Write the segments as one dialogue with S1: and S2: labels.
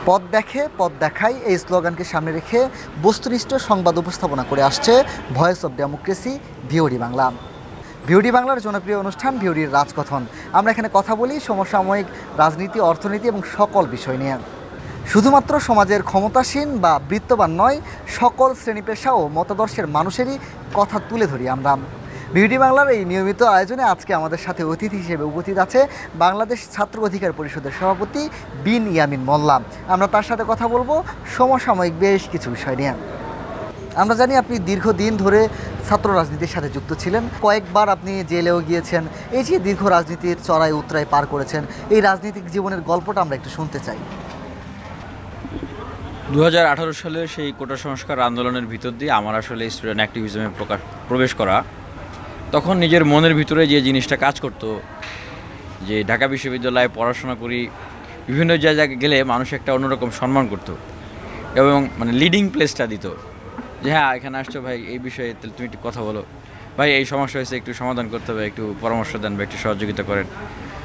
S1: পথ দেখে পথ দেখায় এই স্লোগানকে সামনে রেখে বস্তুনিষ্ঠ সংবাদ উপস্থাপনা করে আসছে voice of democracy VOD Bangla. VOD বাংলার জনপ্রিয় অনুষ্ঠান ভিওডির রাজকথন। আমরা এখানে কথা বলি সমসাময়িক রাজনীতি, অর্থনীতি এবং সকল বিষয় নিয়ে। শুধুমাত্র সমাজের ক্ষমতাসীন বা বৃত্তবান নয়, সকল শ্রেণী পেশা ও মতাদর্শের মানুষেরই কথা তুলে ধরি আমরা। ভিওডি বাংলার এই নিয়মিত আয়োজনে আজকে আমাদের সাথে অতিথি হিসেবে উপস্থিত আছে বাংলাদেশ ছাত্র অধিকার পরিষদের সভাপতি বিন ইয়ামিন মোল্লা। আমরা তার সাথে কথা বলবো সমসাময়িক বেশ কিছু বিষয় নিয়ে। আমরা জানি আপনি দীর্ঘদিন ধরে ছাত্র রাজনীতির সাথে যুক্ত ছিলেন, কয়েকবার আপনি জেলেও গিয়েছেন। এই যে দীর্ঘ রাজনীতির চড়াই উতরাই পার করেছেন, এই রাজনৈতিক জীবনের গল্পটা আমরা একটু শুনতে চাই।
S2: 2018 সালের সেই কোটা সংস্কার আন্দোলনের ভিতর দিয়ে আমার আসলে স্টুডেন্ট অ্যাক্টিভিজমে প্রবেশ করা, তখন নিজের মনের ভিতরে যে জিনিসটা কাজ করতো যে ঢাকা বিশ্ববিদ্যালয়ে পড়াশোনা করি, বিভিন্ন জায়গায় গেলে মানুষ একটা অন্যরকম সম্মান করতো এবং মানে লিডিং প্লেসটা দিত যে হ্যাঁ এখানে আসছো ভাই, এই বিষয়ে তাহলে তুমি একটু কথা বলো, ভাই এই সমস্যা হয়েছে একটু সমাধান করতে হবে, একটু পরামর্শ দেন বা একটু সহযোগিতা করেন।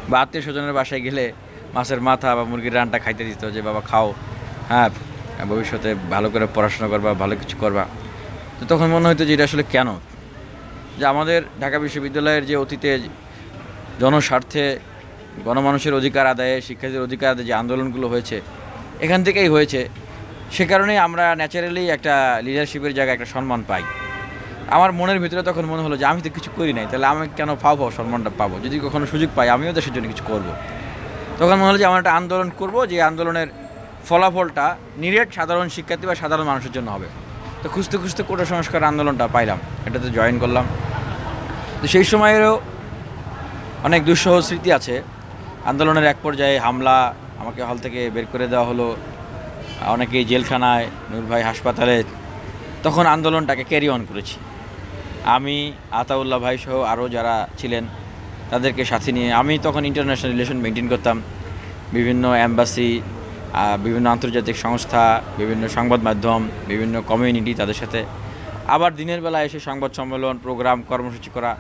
S2: বা আত্মীয় স্বজনের বাসায় গেলে মাছের মাথা বা মুরগির রানটা খাইতে দিত যে বাবা খাও, হ্যাঁ ভবিষ্যতে ভালো করে পড়াশোনা করবা, ভালো কিছু করবা। তো তখন মনে হতো যে এটা আসলে কেন, যে আমাদের ঢাকা বিশ্ববিদ্যালয়ের যে অতীতে জনস্বার্থে গণমানুষের অধিকার আদায়ে, শিক্ষার্থীদের অধিকার আদায়ে যে আন্দোলনগুলো হয়েছে এখান থেকেই হয়েছে। সে কারণেই আমরা ন্যাচারালি একটা লিডারশিপের জায়গায় একটা সম্মান পাই। আমার মনের ভিতরে তখন মনে হলো যে আমি তো কিছু করি নাই, তাহলে আমি কেন পাও সম্মানটা পাবো, যদি কখনো সুযোগ পাই আমিও দেশের জন্য কিছু করব। তখন মনে হলো যে আমার একটা আন্দোলন করব, যে আন্দোলনের ফলাফলটা নিরেট সাধারণ শিক্ষার্থী বা সাধারণ মানুষের জন্য হবে। তো খুঁজতে খুঁজতে কোটা সংস্কার আন্দোলনটা পাইলাম, এটাতে জয়েন করলাম। তো সেই সময়েরও অনেক দুঃসহ স্মৃতি আছে। আন্দোলনের এক পর্যায়ে হামলা, আমাকে হল থেকে বের করে দেওয়া হলো, অনেকেই জেলখানায়, নূর ভাই হাসপাতালে। তখন আন্দোলনটাকে ক্যারি অন করেছি আমি, আতাউল্লাহ ভাই সহ আরও যারা ছিলেন তাদেরকে সাথে নিয়ে। আমি তখন ইন্টারন্যাশনাল রিলেশন মেনটেন করতাম, বিভিন্ন অ্যাম্বাসি, বিভিন্ন আন্তর্জাতিক সংস্থা, বিভিন্ন সংবাদ মাধ্যম, বিভিন্ন কমিউনিটি, তাদের সাথে আবার দিনের বেলা এসে সংবাদ সম্মেলন, প্রোগ্রাম, কর্মসূচি করা।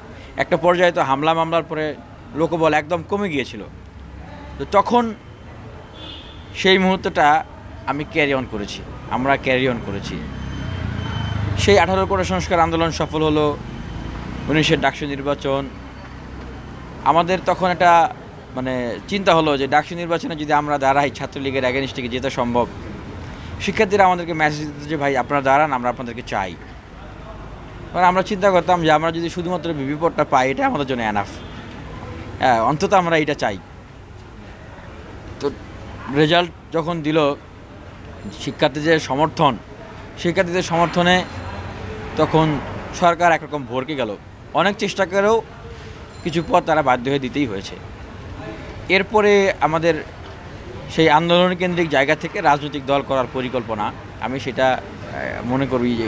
S2: একটা পর্যায়ে তো হামলা মামলার পরে লোকবল একদম কমে গিয়েছিল। তো তখন সেই মুহূর্তটা আমি ক্যারি অন করেছি, আমরা ক্যারি অন করেছি। সেই 18 কোটা সংস্কার আন্দোলন সফল হলো। 19-এর ডাকসু নির্বাচন, আমাদের তখন একটা মানে চিন্তা হলো যে ডাকসু নির্বাচনে যদি আমরা দাঁড়াই ছাত্রলীগের এগেনস্টে যেতে সম্ভব। শিক্ষার্থীরা আমাদেরকে মেসেজ দিত যে ভাই আপনারা দাঁড়ান, আমরা আপনাদেরকে চাই। মানে আমরা চিন্তা করতাম যে আমরা যদি শুধুমাত্র বিপিপটটা পাই এটা আমাদের জন্য এনাফ, হ্যাঁ অন্তত আমরা এটা চাই। তো রেজাল্ট যখন দিল, শিক্ষার্থীদের সমর্থনে তখন সরকার একরকম ভরকে গেল। অনেক চেষ্টা করেও কিছু পথ তারা বাধ্য হয়ে দিতেই হয়েছে। এরপরে আমাদের সেই আন্দোলন কেন্দ্রিক জায়গা থেকে রাজনৈতিক দল করার পরিকল্পনা, আমি সেটা মনে করি যে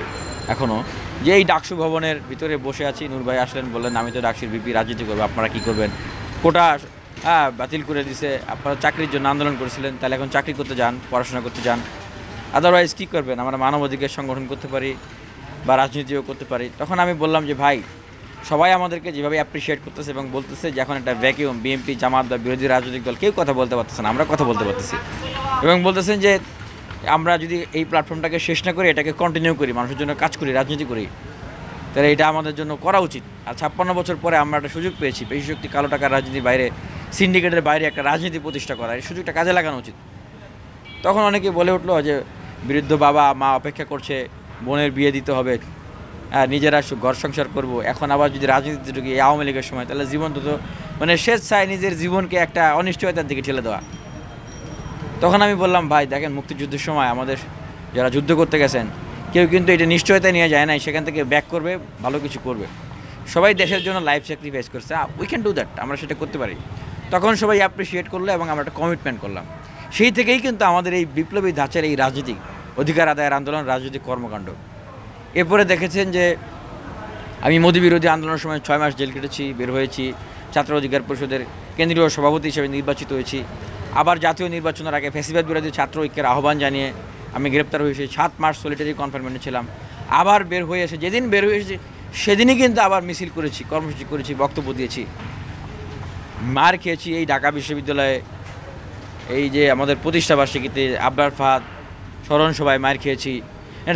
S2: এখনও, যে এই ডাকসু ভবনের ভিতরে বসে আছি, নূর ভাই আসলেন, বললেন আমি তো ডাকসুর ভিপি, রাজনীতি করবো, আপনারা কী করবেন? কোটা বাতিল করে দিছে, আপনারা চাকরির জন্য আন্দোলন করেছিলেন, তাহলে এখন চাকরি করতে যান, পড়াশোনা করতে যান, আদারওয়াইজ কী করবেন? আমরা মানবাধিকার সংগঠন করতে পারি বা রাজনীতিও করতে পারি। তখন আমি বললাম যে ভাই, সবাই আমাদেরকে যেভাবে অ্যাপ্রিসিয়েট করতেছে এবং বলতেছে যে এখন একটা ভ্যাকিউম, বিএনপি, জামাত বা বিরোধী রাজনৈতিক দল কেউ কথা বলতে পারতেছে না, আমরা কথা বলতে পারতেছি, এবং বলতেছেন যে আমরা যদি এই প্ল্যাটফর্মটাকে শেষ না করি, এটাকে কন্টিনিউ করি, মানুষের জন্য কাজ করি, রাজনীতি করি, তাহলে এটা আমাদের জন্য করা উচিত। আর 56 বছর পরে আমরা একটা সুযোগ পেয়েছি, পেশি শক্তি, কালো টাকার রাজনীতির বাইরে, সিন্ডিকেটের বাইরে একটা রাজনীতি প্রতিষ্ঠা করা, এই সুযোগটা কাজে লাগানো উচিত। তখন অনেকে বলে উঠলো যে বৃদ্ধ বাবা মা অপেক্ষা করছে, বোনের বিয়ে দিতে হবে, নিজেরা ঘর সংসার করবো, এখন আবার যদি রাজনীতিতে ঢুকি আওয়ামী লীগের সময়, তাহলে জীবন তো মানে স্বেচ্ছায় নিজের জীবনকে একটা অনিশ্চয়তার দিকে ঠেলে দেওয়া। তখন আমি বললাম ভাই দেখেন, মুক্তিযুদ্ধের সময় আমাদের যারা যুদ্ধ করতে গেছেন কেউ কিন্তু এটা নিশ্চয়তায় নিয়ে যায় নাই, সেখান থেকে ব্যাক করবে, ভালো কিছু করবে। সবাই দেশের জন্য লাইফ স্যাক্রিফাইস করছে, উই ক্যান ডু দ্যাট, আমরা সেটা করতে পারি। তখন সবাই অ্যাপ্রিসিয়েট করলো এবং আমরা একটা কমিটমেন্ট করলাম। সেই থেকেই কিন্তু আমাদের এই বিপ্লবী ধাঁচের এই রাজনীতিক অধিকার আদায়ের আন্দোলন, রাজনৈতিক কর্মকাণ্ড। এরপরে দেখেছেন যে আমি মোদি বিরোধী আন্দোলনের সময় 6 মাস জেল কেটেছি, বের হয়েছি, ছাত্র অধিকার পরিষদের কেন্দ্রীয় সভাপতি হিসেবে নির্বাচিত হয়েছি। আবার জাতীয় নির্বাচনের আগে ফ্যাসিবাদ বিরোধী ছাত্র ঐক্যের আহ্বান জানিয়ে আমি গ্রেপ্তার হয়েছি, 7 মাস সলিটারি কনফাইনমেন্টে ছিলাম। আবার বের হয়ে এসে, যেদিন বের হয়ে এসেছি সেদিনই কিন্তু আবার মিছিল করেছি, কর্মসূচি করেছি, বক্তব্য দিয়েছি, মার খেয়েছি এই ঢাকা বিশ্ববিদ্যালয়ে এই যে আমাদের প্রতিষ্ঠাবার্ষিকীতে আবরার ফাহাদ স্মরণ সভায় মার খেয়েছি।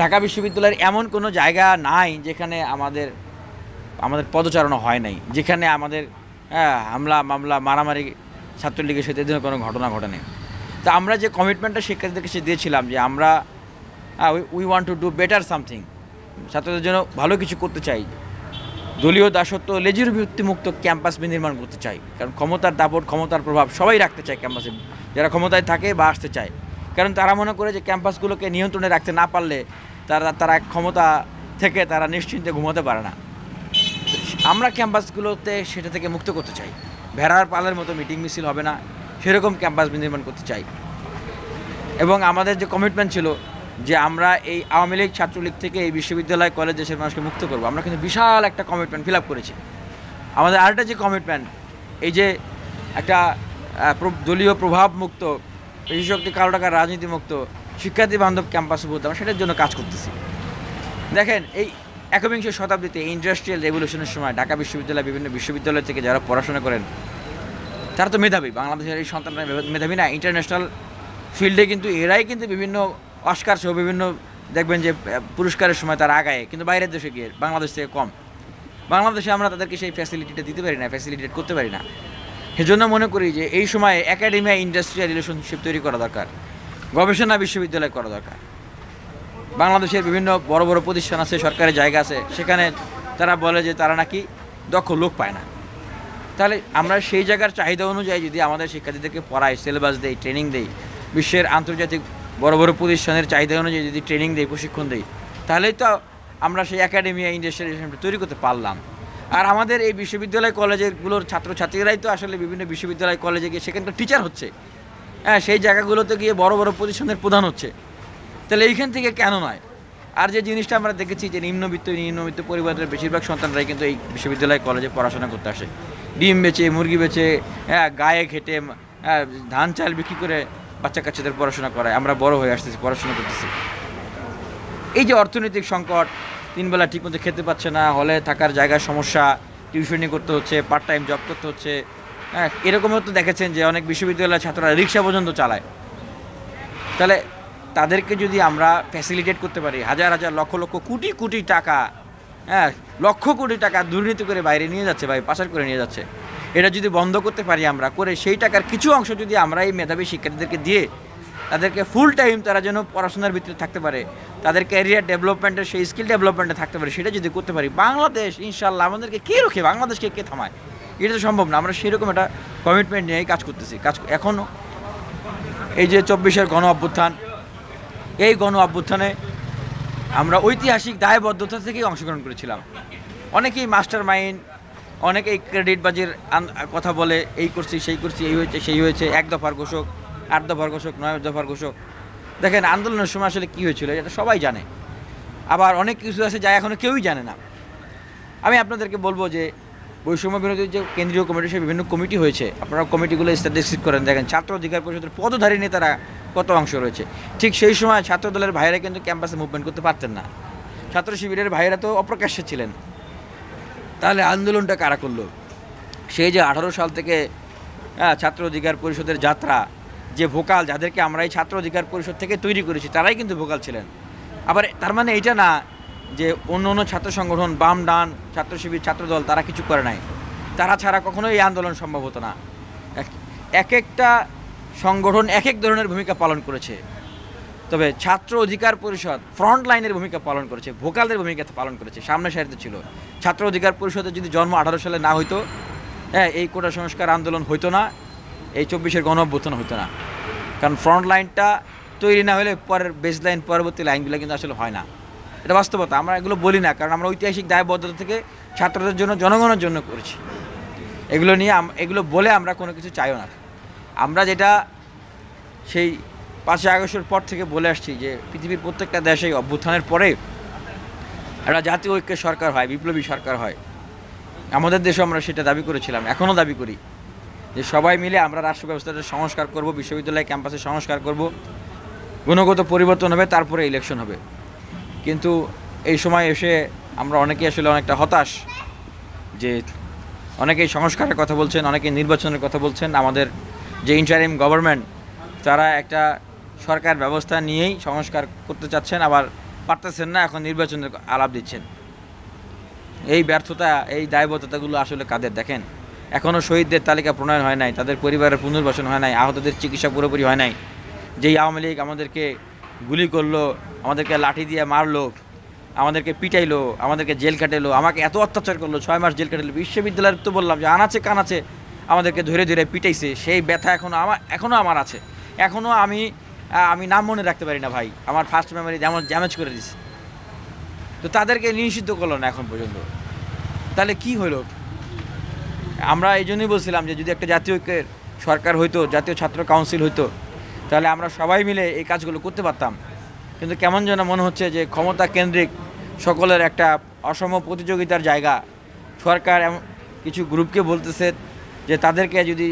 S2: ঢাকা বিশ্ববিদ্যালয়ের এমন কোনো জায়গা নাই যেখানে আমাদের পদচারণা হয় নাই, যেখানে আমাদের হামলা মামলা মারামারি ছাত্রলীগের সাথে এদের কোনো ঘটনা ঘটেনি। তা আমরা যে কমিটমেন্টটা শিক্ষার্থীদেরকে সে দিয়েছিলাম যে আমরা we want to do better something, ছাত্রদের জন্য ভালো কিছু করতে চাই, দলীয় দাসত্ব লেজুর মুক্ত ক্যাম্পাস বিনির্মাণ করতে চাই। কারণ ক্ষমতার দাপট ক্ষমতার প্রভাব সবাই রাখতে চায় ক্যাম্পাসে, যারা ক্ষমতায় থাকে বা আসতে চায়। কারণ তারা মনে করে যে ক্যাম্পাসগুলোকে নিয়ন্ত্রণে রাখতে না পারলে তারা ক্ষমতা থেকে তারা নিশ্চিন্তে ঘুমাতে পারে না। আমরা ক্যাম্পাসগুলোতে সেটা থেকে মুক্ত করতে চাই। ভেড়ার পালের মতো মিটিং মিছিল হবে না, সেরকম ক্যাম্পাস বিনির্মাণ করতে চাই। এবং আমাদের যে কমিটমেন্ট ছিল যে আমরা এই আওয়ামী লীগ ছাত্রলীগ থেকে এই বিশ্ববিদ্যালয় কলেজ দেশের মানুষকে মুক্ত করবো, আমরা কিন্তু বিশাল একটা কমিটমেন্ট ফিল আপ করেছি। আমাদের আরেকটা যে কমিটমেন্ট, এই যে একটা দলীয় প্রভাব মুক্ত, পেশিশক্তি কালো টাকার রাজনীতি মুক্ত শিক্ষার্থী বান্ধব ক্যাম্পাস বলতে আমরা সেটার জন্য কাজ করতেছি। দেখেন, এই একবিংশ শতাব্দীতে ইন্ডাস্ট্রিয়াল রেভলিউশনের সময় ঢাকা বিশ্ববিদ্যালয় বিভিন্ন বিশ্ববিদ্যালয় থেকে যারা পড়াশোনা করেন তারা তো মেধাবী, বাংলাদেশের এই সন্তানরা মেধাবী না, ইন্টারন্যাশনাল ফিল্ডে কিন্তু এরাই কিন্তু বিভিন্ন অস্কার সহ বিভিন্ন দেখবেন যে পুরস্কারের সময় তারা আগায়, কিন্তু বাইরের দেশে গিয়ে বাংলাদেশ থেকে কম। বাংলাদেশে আমরা তাদেরকে সেই ফ্যাসিলিটিটা দিতে পারি না, ফ্যাসিলিটেট করতে পারি না। সেজন্য মনে করি যে এই সময় একাডেমিয়া ইন্ডাস্ট্রিয়াল রিলেশনশিপ তৈরি করা দরকার, গবেষণা বিশ্ববিদ্যালয় করা দরকার। বাংলাদেশের বিভিন্ন বড় বড় প্রতিষ্ঠান আছে, সরকারি জায়গা আছে, সেখানে তারা বলে যে তারা নাকি দক্ষ লোক পায় না। তাহলে আমরা সেই জায়গার চাহিদা অনুযায়ী যদি আমাদের শিক্ষার্থীদেরকে পড়াই, সিলেবাস দেই, ট্রেনিং দেই, বিশ্বের আন্তর্জাতিক বড় বড় প্রতিষ্ঠানের চাহিদা অনুযায়ী যদি ট্রেনিং দেই, প্রশিক্ষণ দেই, তাহলেই তো আমরা সেই একাডেমিয়া ইন্ডাস্ট্রিয়াল তৈরি করতে পারলাম। আর আমাদের এই বিশ্ববিদ্যালয় কলেজগুলোর ছাত্রছাত্রীরাই তো আসলে বিভিন্ন বিশ্ববিদ্যালয় কলেজে গিয়ে সেখানকার টিচার হচ্ছে, সেই জায়গাগুলোতে গিয়ে বড় বড় প্রতিষ্ঠানের প্রধান হচ্ছে। তাহলে এইখান থেকে কেন নয়? আর যে জিনিসটা আমরা দেখেছি যে নিম্নবিত্ত পরিবারের বেশিরভাগ সন্তানরাই কিন্তু এই বিশ্ববিদ্যালয় কলেজে পড়াশোনা করতে আসে, ডিম বেচে, মুরগি বেচে, গায়ে খেটে, ধান চাল বিক্রি করে বাচ্চা কাচ্চাদের পড়াশোনা করায়। আমরা বড় হয়ে আসতেছি, পড়াশোনা করতেছি। এই যে অর্থনৈতিক সংকট, তিনবেলা ঠিকমতো খেতে পাচ্ছে না, হলে থাকার জায়গার সমস্যা, টিউশনি করতে হচ্ছে, পার্ট টাইম জব করতে হচ্ছে, এরকমও তো দেখেছেন যে অনেক বিশ্ববিদ্যালয়ের ছাত্ররা রিক্সা পর্যন্ত চালায়। তাহলে তাদেরকে যদি আমরা ফ্যাসিলিটেট করতে পারি, হাজার হাজার লক্ষ লক্ষ কোটি কোটি টাকা, লক্ষ কোটি টাকা দুর্নীতি করে বাইরে নিয়ে যাচ্ছে, পাচার করে নিয়ে যাচ্ছে, এটা যদি বন্ধ করতে পারি আমরা করে, সেই টাকার কিছু অংশ যদি আমরা এই মেধাবী শিক্ষার্থীদেরকে দিয়ে তাদেরকে ফুল টাইম তারা যেন পড়াশোনার ভিতরে থাকতে পারে, তাদের ক্যারিয়ার ডেভেলপমেন্টের সেই স্কিল ডেভেলপমেন্টে থাকতে পারে, সেটা যদি করতে পারি, বাংলাদেশ ইনশাল্লাহ আমাদেরকে কে রোখে, বাংলাদেশকে কে থামায়? এটা তো সম্ভব না। আমরা সেরকম একটা কমিটমেন্ট নিয়েই কাজ করতেছি। এখনও এই যে 24-এর গণ অভ্যুত্থান, এই গণ অভ্যুত্থানে আমরা ঐতিহাসিক দায়বদ্ধতা থেকেই অংশগ্রহণ করেছিলাম। অনেকেই মাস্টার মাইন্ড, অনেকেই ক্রেডিট বাজির কথা বলে, এই করছি সেই করছি, এই হয়েছে সেই হয়েছে, 1 দফার ঘোষক, 8 দফার ঘোষক, 9 দফার ঘোষক। দেখেন, আন্দোলনের সময় আসলে কী হয়েছিল এটা সবাই জানে, আবার অনেক কিছু আছে যা এখনও কেউই জানে না। আমি আপনাদেরকে বলবো যে বৈষম্য বিরোধী যে কেন্দ্রীয় কমিটি, সে বিভিন্ন কমিটি হয়েছে, আপনারা কমিটিগুলো স্ট্যাটিস্টিক্স করেন, দেখেন ছাত্র অধিকার পরিষদের পদধারী নেতারা কত অংশ রয়েছে। ঠিক সেই সময় ছাত্রদলের ভাইয়েরা কিন্তু ক্যাম্পাসে মুভমেন্ট করতে পারতেন না, ছাত্র শিবিরের ভাইয়েরা তো অপ্রকাশ্যে ছিলেন। তাহলে আন্দোলনটা কারা করলো? সেই যে 18 সাল থেকে ছাত্র অধিকার পরিষদের যাত্রা, যে ভোকাল, যাদেরকে আমরা এই ছাত্র অধিকার পরিষদ থেকে তৈরি করেছি, তারাই কিন্তু ভোকাল ছিলেন। আবার তার মানে এইটা না যে অন্য অন্য ছাত্র সংগঠন, বাম ডান, ছাত্র শিবির, ছাত্রদল তারা কিছু করে নাই, তারা ছাড়া কখনোই এই আন্দোলন সম্ভব হতো না। এক একটা সংগঠন এক এক ধরনের ভূমিকা পালন করেছে, তবে ছাত্র অধিকার পরিষদ ফ্রন্ট লাইনের ভূমিকা পালন করেছে, ভোকালদের ভূমিকা পালন করেছে, সামনে সারিতে ছিল। ছাত্র অধিকার পরিষদের যদি জন্ম 18 সালে না হইতো, এই কোটা সংস্কার আন্দোলন হইতো না, এই 24-এর গণ অভ্যুত্থান হইতো না। কারণ ফ্রন্ট লাইনটা তৈরি না হলে পরের বেস লাইন, পরবর্তী লাইনগুলো কিন্তু আসলে হয় না। এটা বাস্তবতা, আমরা এগুলো বলি না, কারণ আমরা ঐতিহাসিক দায়বদ্ধতা থেকে ছাত্রদের জন্য, জনগণের জন্য করেছি। এগুলো নিয়ে এগুলো বলে আমরা কোনো কিছু চাইও না। আমরা যেটা সেই 5 আগস্টের পর থেকে বলে আসছি যে পৃথিবীর প্রত্যেকটা দেশে অভ্যুত্থানের পরে একটা জাতীয় ঐক্যের সরকার হয়, বিপ্লবী সরকার হয়। আমাদের দেশেও আমরা সেটা দাবি করেছিলাম, এখনও দাবি করি যে সবাই মিলে আমরা রাষ্ট্র ব্যবস্থাটা সংস্কার করব, বিশ্ববিদ্যালয় ক্যাম্পাসে সংস্কার করব, গুণগত পরিবর্তন হবে, তারপরে ইলেকশন হবে। কিন্তু এই সময় এসে আমরা অনেকেই আসলে অনেকটা হতাশ যে অনেকেই সংস্কারের কথা বলছেন, অনেকেই নির্বাচনের কথা বলছেন। আমাদের যে ইন্টারিম গভর্নমেন্ট, তারা একটা সরকার ব্যবস্থা নিয়েই সংস্কার করতে চাচ্ছেন, আবার পারতেছেন না, এখন নির্বাচনের আলাপ দিচ্ছেন। এই ব্যর্থতা, এই দায়বদ্ধতাগুলো আসলে কাদের দেখেন? এখনও শহীদদের তালিকা প্রণয়ন হয় নাই, তাদের পরিবারের পুনর্বাসন হয় নাই, আহতদের চিকিৎসা পুরোপুরি হয় নাই। যেই আওয়ামী লীগ আমাদেরকে গুলি করলো, আমাদেরকে লাঠি দিয়ে মারলো, আমাদেরকে পিটাইলো, আমাদেরকে জেল কাটাইলো, আমাকে এত অত্যাচার করলো, 6 মাস জেল কাটাইলো, বিশ্ববিদ্যালয়ের তো বললাম যে আনাচে কানাচে আমাদেরকে ধরে ধরে পিটাইছে, সেই ব্যথা এখনও আমার আছে। এখনও আমি নাম মনে রাখতে পারি না ভাই, আমার ফার্স্ট মেমোরি যেমন ড্যামেজ করে দিছে। তো তাদেরকে নিষিদ্ধ করলো না এখন পর্যন্ত, তাহলে কি হলো? আমরা এই জন্যই বলছিলাম যে যদি একটা জাতীয় ঐক্যের সরকার হইতো, জাতীয় ছাত্র কাউন্সিল হইতো, তাহলে আমরা সবাই মিলে এই কাজগুলো করতে পারতাম। কিন্তু কেমন যেন মনে হচ্ছে যে ক্ষমতা কেন্দ্রিক সকলের একটা অসম প্রতিযোগিতার জায়গা। সরকার এমন কিছু গ্রুপকে বলতেছে যে তাদেরকে যদি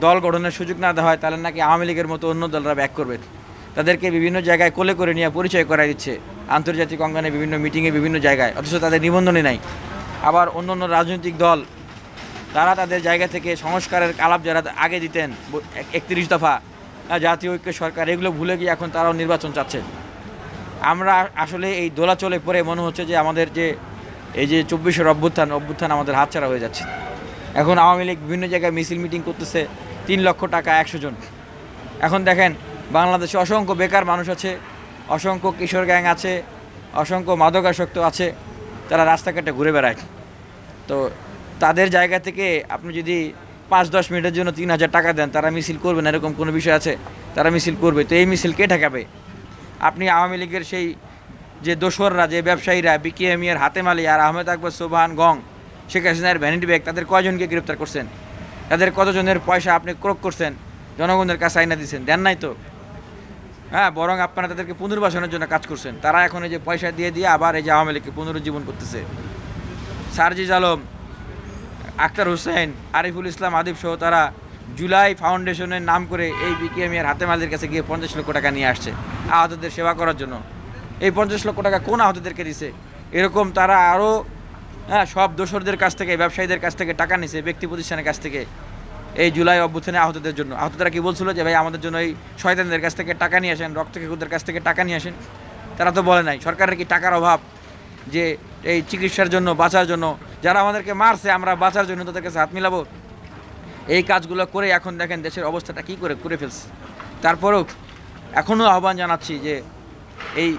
S2: দল গঠনের সুযোগ না দেওয়া হয় তাহলে নাকি আওয়ামী লীগের মতো অন্য দলরা ব্যাক করবে। তাদেরকে বিভিন্ন জায়গায় কোলে করে নিয়ে পরিচয় করাই দিচ্ছে, আন্তর্জাতিক অঙ্গনে বিভিন্ন মিটিংয়ে বিভিন্ন জায়গায়, অথচ তাদের নিবন্ধনই নাই। আবার অন্য অন্য রাজনৈতিক দল তারা তাদের জায়গা থেকে সংস্কারের আলাপ যারা আগে দিতেন 31 দফা জাতীয় ঐক্য সরকার, এগুলো ভুলে গিয়ে এখন তারাও নির্বাচন চাচ্ছে। আমরা আসলে এই দোলাচলে পরে মনে হচ্ছে যে আমাদের যে এই যে 24-এর অভ্যুত্থান আমাদের হাতছাড়া হয়ে যাচ্ছে। এখন আওয়ামী লীগ বিভিন্ন জায়গায় মিছিল মিটিং করতেছে, 3 লক্ষ টাকা 100 জন। এখন দেখেন বাংলাদেশে অসংখ্য বেকার মানুষ আছে, অসংখ্য কিশোর গ্যাং আছে, অসংখ্য মাদকাসক্ত আছে, তারা রাস্তাঘাটে ঘুরে বেড়ায়। তো তাদের জায়গা থেকে আপনি যদি 5-10 মিনিটের জন্য 3000 টাকা দেন, তারা মিছিল করবে না এরকম কোনো বিষয় আছে? তারা মিছিল করবে। তো এই মিছিল কে ঠেকাবে? আপনি আওয়ামী লীগের সেই যে দোসররা, যে ব্যবসায়ীরা, বিকেএমইয়ের হাতেম আলী আর আহমেদ আকবর, সোবহান গং, শেখ হাসিনার ভ্যানিটি ব্যাগ, তাদের কয়জনকে গ্রেপ্তার করছেন? তাদের কতজনের পয়সা আপনি ক্রোক করছেন, জনগণের কাছে আইনা দিচ্ছেন? দেন নাই তো। হ্যাঁ, বরং আপনারা তাদেরকে পুনর্বাসনের জন্য কাজ করছেন। তারা এখন এই যে পয়সা দিয়ে দিয়ে আবার এই যে আওয়ামী লীগকে পুনরুজ্জীবন করতেছে। সারজিজ আলম, আক্তার হোসেন, আরিফুল ইসলাম আদিব সহ তারা জুলাই ফাউন্ডেশনের নাম করে এই বিকেএমইয়ের হাতেম আলীর কাছে গিয়ে 50 লক্ষ টাকা নিয়ে আসছে আহতদের সেবা করার জন্য। এই 50 লক্ষ টাকা কোন আহতদেরকে দিছে? এরকম তারা আরও সব দোসরদের কাছ থেকে, ব্যবসায়ীদের কাছ থেকে টাকা নিছে, ব্যক্তি প্রতিষ্ঠানের কাছ থেকে এই জুলাই অভ্যুত্থানে আহতদের জন্য। আহতরা কি বলছিল যে ভাই আমাদের জন্য এই শয়তানদের কাছ থেকে টাকা নিয়ে আসেন, রক্তকেকুদের কাছ থেকে টাকা নিয়ে আসেন? তারা তো বলে নাই। সরকারের কি টাকার অভাব যে এই চিকিৎসার জন্য, বাঁচার জন্য, যারা আমাদেরকে মারছে আমরা বাঁচার জন্য তাদের কাছে হাত মিলাবো? এই কাজগুলো করে এখন দেখেন দেশের অবস্থাটা কী করে ফেলছে। তারপরেও এখনও আহ্বান জানাচ্ছি যে এই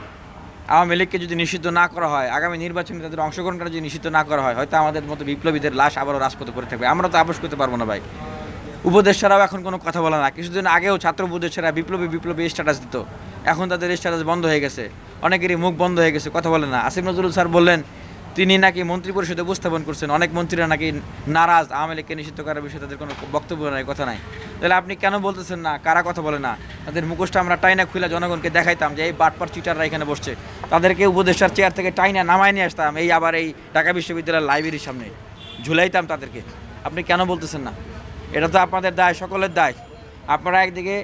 S2: আওয়ামী লীগকে যদি নিষিদ্ধ না করা হয়, আগামী নির্বাচনে তাদের অংশগ্রহণ করা যদি নিষিদ্ধ না করা হয়, হয়তো আমাদের মতো বিপ্লবীদের লাশ আবারও রাজপথে পড়ে থাকবে। আমরা তো আপোষ করতে পারবো না ভাই। উপদেষ্টারাও এখন কোনো কথা বলে না। কিছুদিন আগেও ছাত্র উপদেষ্টারা বিপ্লবী স্ট্যাটাস দিত, এখন তাদের স্ট্যাটাস বন্ধ হয়ে গেছে, অনেকেরই মুখ বন্ধ হয়ে গেছে, কথা বলে না। আসিফ নজরুল স্যার বললেন তিনি নাকি মন্ত্রিপরিষদে উপস্থাপন করছেন, অনেক মন্ত্রীরা নাকি নারাজ আওয়ামী লীগকে নিষিদ্ধ করার বিষয়ে তাদের কোনো বক্তব্য নাই, কথা নাই। তাহলে আপনি কেন বলতেছেন না? কারা কথা বলে না? তাদের মুখোশটা আমরা টাইনা খুলে জনগণকে দেখাইতাম যে এই বাটপার চিটাররা এখানে বসছে, তাদেরকে উপদেষ্টার চেয়ার থেকে টাইনা নামায় নিয়ে আসতাম, এই আবার এই ঢাকা বিশ্ববিদ্যালয়ের লাইব্রেরির সামনে ঝুলাইতাম তাদেরকে। আপনি কেন বলতেছেন না? এটা তো আপনাদের দায়, সকলের দায়। আপনারা একদিকে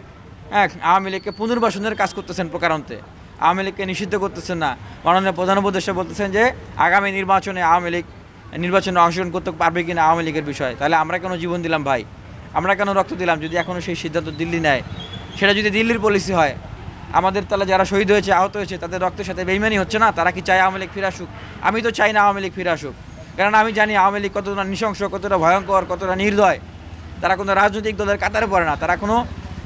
S2: আওয়ামী লীগকে পুনর্বাসনের কাজ করতেছেন প্রকারান্তে, আওয়ামী লীগকে নিষিদ্ধ করতেছেন না। মাননীয় প্রধান উপদেষ্টা বলতেছেন যে আগামী নির্বাচনে আওয়ামী লীগ নির্বাচনে অংশগ্রহণ করতে পারবে কিনা আওয়ামী লীগের বিষয়। তাহলে আমরা কেন জীবন দিলাম ভাই? আমরা কেন রক্ত দিলাম? যদি এখনও সেই সিদ্ধান্ত দিল্লি নেয়, সেটা যদি দিল্লির পলিসি হয়, আমাদের তাহলে যারা শহীদ হয়েছে, আহত হয়েছে, তাদের রক্তের সাথে বেইমানি হচ্ছে না? তারা কি চায় আওয়ামী লীগ ফিরে আসুক? আমি তো চাই না আওয়ামী লীগ ফিরে আসুক, কারণ আমি জানি আওয়ামী লীগ কতটা নৃশংস, কতটা ভয়ঙ্কর, কতটা নির্দয়। তারা কোনো রাজনৈতিক দলের কাতারে পড়ে না, তারা কোনো,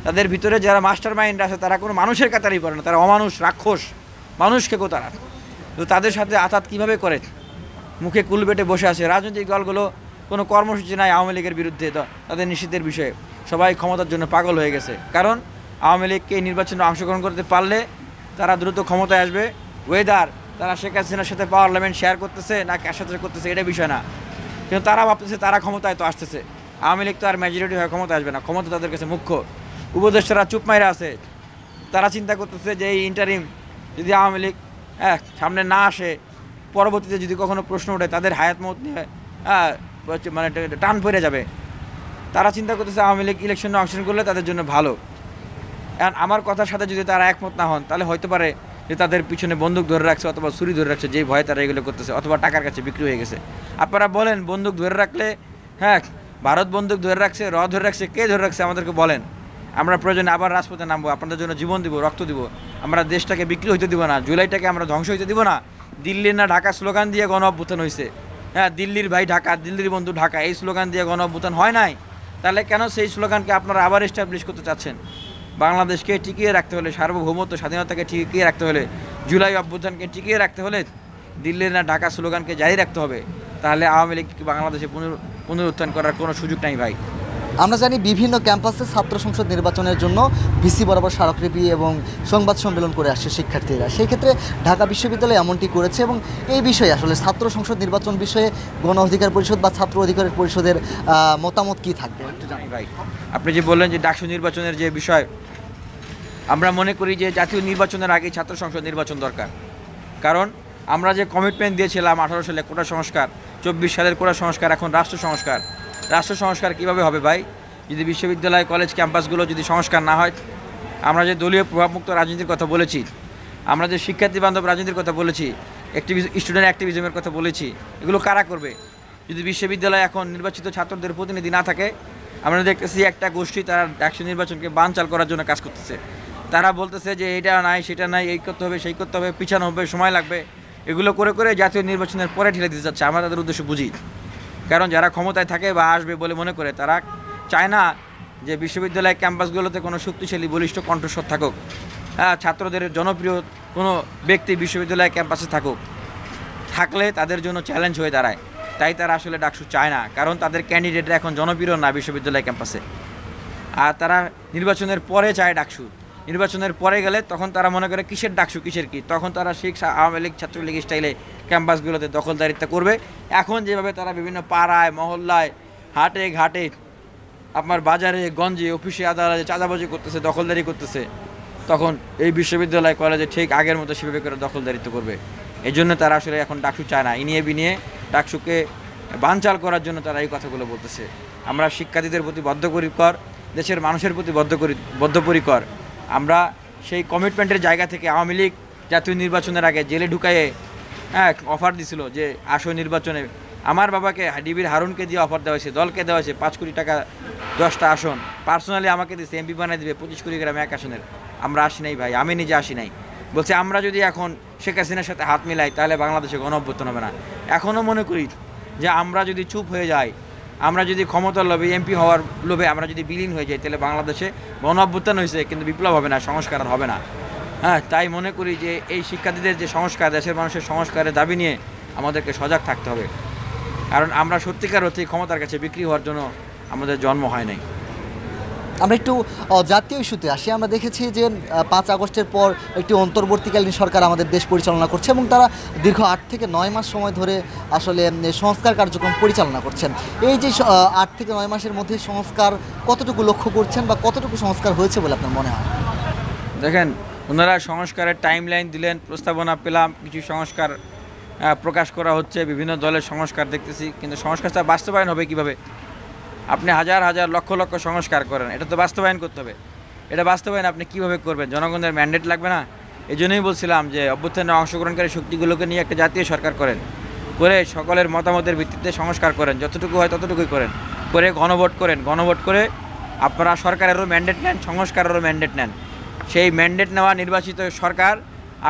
S2: তাদের ভিতরে যারা মাস্টার মাইন্ড আছে তারা কোনো মানুষের কাতারেই পড়ে না, তারা অমানুষ, রাক্ষস, মানুষ খেকো তারা। তো তাদের সাথে আঘাত কীভাবে করে? মুখে কুল বেটে বসে আছে। রাজনৈতিক দলগুলো কোনো কর্মসূচি নাই আওয়ামী লীগের বিরুদ্ধে, তাদের নিষিদ্ধের বিষয়ে। সবাই ক্ষমতার জন্য পাগল হয়ে গেছে, কারণ আওয়ামী লীগকে এই নির্বাচনে অংশগ্রহণ করতে পারলে তারা দ্রুত ক্ষমতায় আসবে। ওয়েদার তারা শেখ হাসিনার সাথে পার্লামেন্ট শেয়ার করতেছে না কার সাথে করতেছে এটা বিষয় না, কিন্তু তারা ভাবতেছে তারা ক্ষমতায় তো আসতেছে। আওয়ামী লীগ তো আর মেজরিটি হয়ে ক্ষমতা আসবে না, ক্ষমতা তাদের কাছে মুখ্য। উপদেষ্টারা চুপ মাইরা আছে, তারা চিন্তা করতেছে যে এই ইন্টারিম যদি আওয়ামী লীগ সামনে না আসে, পরবর্তীতে যদি কখনো প্রশ্ন ওঠে তাদের হায়াত মত নিয়ে মানে টান পড়ে যাবে। তারা চিন্তা করতেছে আওয়ামী লীগ ইলেকশনে অংশগ্রহণ করলে তাদের জন্য ভালো। এখন আমার কথার সাথে যদি তারা একমত না হন, তাহলে হয়তো পারে যে তাদের পিছনে বন্দুক ধরে রাখছে অথবা ছুরি ধরে রাখছে, যেই ভয়ে তারা এগুলো করতেছে, অথবা টাকার কাছে বিক্রি হয়ে গেছে। আপনারা বলেন বন্দুক ধরে রাখলে, ভারত বন্দুক ধরে রাখছে, ধরে রাখছে, কে ধরে রাখছে আমাদেরকে বলেন। আমরা প্রয়োজনে আবার রাজপথে নামবো, আপনাদের জন্য জীবন দিব, রক্ত দিব। আমরা দেশটাকে বিক্রি হইতে দিব না, জুলাইটাকে আমরা ধ্বংস হইতে দিব না। দিল্লির না ঢাকা স্লোগান দিয়ে গণ অভ্যুত্থান হয়েছে, হ্যাঁ, দিল্লির ভাই ঢাকা, দিল্লির বন্ধু ঢাকা, এই স্লোগান দিয়ে গণ অভ্যুত্থান হয় নাই। তাহলে কেন সেই স্লোগানকে আপনারা আবার এস্টাবলিশ করতে চাচ্ছেন? বাংলাদেশকে টিকিয়ে রাখতে হলে, সার্বভৌমত্ব স্বাধীনতাকে টিকিয়ে রাখতে হলে, জুলাই অভ্যুত্থানকে টিকিয়ে রাখতে হলে দিল্লির না ঢাকা স্লোগানকে জারি রাখতে হবে। তাহলে আওয়ামী লীগকে বাংলাদেশে পুনরুত্থান করার কোনো সুযোগ নাই ভাই।
S1: আমরা জানি বিভিন্ন ক্যাম্পাসে ছাত্র সংসদ নির্বাচনের জন্য ভিসি বরাবর স্মারকলিপি এবং সংবাদ সম্মেলন করে আসছে শিক্ষার্থীরা। সেই ক্ষেত্রে ঢাকা বিশ্ববিদ্যালয় এমনটি করেছে এবং এই বিষয়ে আসলে ছাত্র সংসদ নির্বাচন বিষয়ে গণ অধিকার পরিষদ বা ছাত্র অধিকার পরিষদের মতামত কী থাকবে একটু জানি
S2: ভাই। আপনি যে বললেন যে ডাকসু নির্বাচনের যে বিষয়, আমরা মনে করি যে জাতীয় নির্বাচনের আগে ছাত্র সংসদ নির্বাচন দরকার। কারণ আমরা যে কমিটমেন্ট দিয়েছিলাম 18 সালে কোটা সংস্কার, 24 সালের কোটা সংস্কার, এখন রাষ্ট্র সংস্কার। রাষ্ট্র সংস্কার কীভাবে হবে ভাই, যদি বিশ্ববিদ্যালয় কলেজ ক্যাম্পাসগুলো যদি সংস্কার না হয়? আমরা যে দলীয় প্রভাবমুক্ত রাজনীতির কথা বলেছি, আমরা যে শিক্ষার্থী বান্ধব রাজনীতির কথা বলেছি, স্টুডেন্ট অ্যাক্টিভিজমের কথা বলেছি, এগুলো কারা করবে? যদি বিশ্ববিদ্যালয়ে এখন নির্বাচিত ছাত্রদের প্রতিনিধি না থাকে, আমরা দেখতেছি একটা গোষ্ঠী তারা ডাকসু নির্বাচনকে বানচাল করার জন্য কাজ করতেছে। তারা বলতেছে যে এটা নাই, সেটা নাই, এই করতে হবে, সেই করতে হবে, পিছানো হবে, সময় লাগবে। এগুলো করে করে জাতীয় নির্বাচনের পরে ঠেলে দিতে চাচ্ছে। আমরা তাদের উদ্দেশ্য বুঝি, কারণ যারা ক্ষমতায় থাকে বা আসবে বলে মনে করে, তারা চায় না যে বিশ্ববিদ্যালয় ক্যাম্পাসগুলোতে কোনো শক্তিশালী বলিষ্ঠ কণ্ঠস্বর থাকুক, হ্যাঁ, ছাত্রদের জনপ্রিয় কোনো ব্যক্তি বিশ্ববিদ্যালয় ক্যাম্পাসে থাকুক। থাকলে তাদের জন্য চ্যালেঞ্জ হয়ে দাঁড়ায়। তাই তারা আসলে ডাকসু চায় না, কারণ তাদের ক্যান্ডিডেটরা এখন জনপ্রিয় না বিশ্ববিদ্যালয় ক্যাম্পাসে। আর তারা নির্বাচনের পরে চায় ডাকসু। নির্বাচনের পরে গেলে তখন তারা মনে করে কিসের ডাকসু, কিসের কি, তখন তারা শিখ আওয়ামী লীগ ছাত্রলীগ স্টাইলে ক্যাম্পাসগুলোতে দখলদারিত্ব করবে। এখন যেভাবে তারা বিভিন্ন পাড়ায়, মহল্লায়, হাটে ঘাটে, আপনার বাজারে গঞ্জে, অফিসে, আদালতে চাঁদাবাজি করতেছে, দখলদারি করতেছে, তখন এই বিশ্ববিদ্যালয় কলেজে ঠিক আগের মতো সেভাবে করে দখলদারিত্ব করবে। এই জন্য তারা আসলে এখন ডাকসু চায় না। ইনিয়ে বিনিয়ে ডাকসুকে বানচাল করার জন্য তারা এই কথাগুলো বলতেছে। আমরা শিক্ষার্থীদের প্রতি বদ্ধপরিকর, দেশের মানুষের প্রতি বদ্ধপরিকর। আমরা সেই কমিটমেন্টের জায়গা থেকে আওয়ামী লীগ জাতীয় নির্বাচনের আগে জেলে ঢুকাইয়ে অফার দিছিল যে আসো নির্বাচনে। আমার বাবাকে ডিবির হারুনকে দিয়ে অফার দেওয়া হয়েছে, দলকে দেওয়া হয়েছে 5 কোটি টাকা 10টা আসন, পার্সোনালি আমাকে দিচ্ছে, এমপি বানিয়ে দেবে 25 কোটি গ্রামে 1 আসনের। আমরা আসি নাই ভাই, আমি নিজে আসি নাই। বলছে আমরা যদি এখন শেখ হাসিনার সাথে হাত মিলাই তাহলে বাংলাদেশে গণ অভ্যুত্থান হবে না। এখনও মনে করি যে আমরা যদি চুপ হয়ে যাই, আমরা যদি ক্ষমতার লোভে, এমপি হওয়ার লোভে আমরা যদি বিলীন হয়ে যাই, তাহলে বাংলাদেশে গণ অভ্যুত্থান হয়েছে কিন্তু বিপ্লব হবে না, সংস্কার আর হবে না। হ্যাঁ, তাই মনে করি যে এই শিক্ষার্থীদের যে সংস্কার, দেশের মানুষের সংস্কারের দাবি নিয়ে আমাদেরকে সজাগ থাকতে হবে। কারণ আমরা সত্যিকার অর্থে ক্ষমতার কাছে বিক্রি হওয়ার জন্য আমাদের জন্ম হয় নাই।
S1: আমরা একটু জাতীয় ইস্যুতে আসি। আমরা দেখেছি যে 5 আগস্টের পর একটি অন্তর্বর্তীকালীন সরকার আমাদের দেশ পরিচালনা করছে এবং তারা দীর্ঘ 8 থেকে 9 মাস সময় ধরে আসলে সংস্কার কার্যক্রম পরিচালনা করছেন। এই যে 8 থেকে 9 মাসের মধ্যে সংস্কার কতটুকু লক্ষ্য করছেন বা কতটুকু সংস্কার হয়েছে বলে আপনার মনে হয়?
S2: দেখেন, ওনারা সংস্কারের টাইমলাইন দিলেন, প্রস্তাবনা পেলাম, কিছু সংস্কার প্রকাশ করা হচ্ছে, বিভিন্ন দলের সংস্কার দেখতেছি, কিন্তু সংস্কারটা বাস্তবায়ন হবে কিভাবে? আপনি হাজার হাজার লক্ষ লক্ষ সংস্কার করেন, এটা তো বাস্তবায়ন করতে হবে। এটা বাস্তবায়ন আপনি কীভাবে করবেন? জনগণের ম্যান্ডেট লাগবে না? এই জন্যই বলছিলাম যে অভ্যুত্থানে অংশগ্রহণকারী শক্তিগুলোকে নিয়ে একটা জাতীয় সরকার করেন, করে সকলের মতামতের ভিত্তিতে সংস্কার করেন, যতটুকু হয় ততটুকুই করেন, করে গণভোট করেন, গণভোট করে আপনারা সরকারেরও ম্যান্ডেট নেন, সংস্কারেরও ম্যান্ডেট নেন। সেই ম্যান্ডেট নেওয়া নির্বাচিত সরকার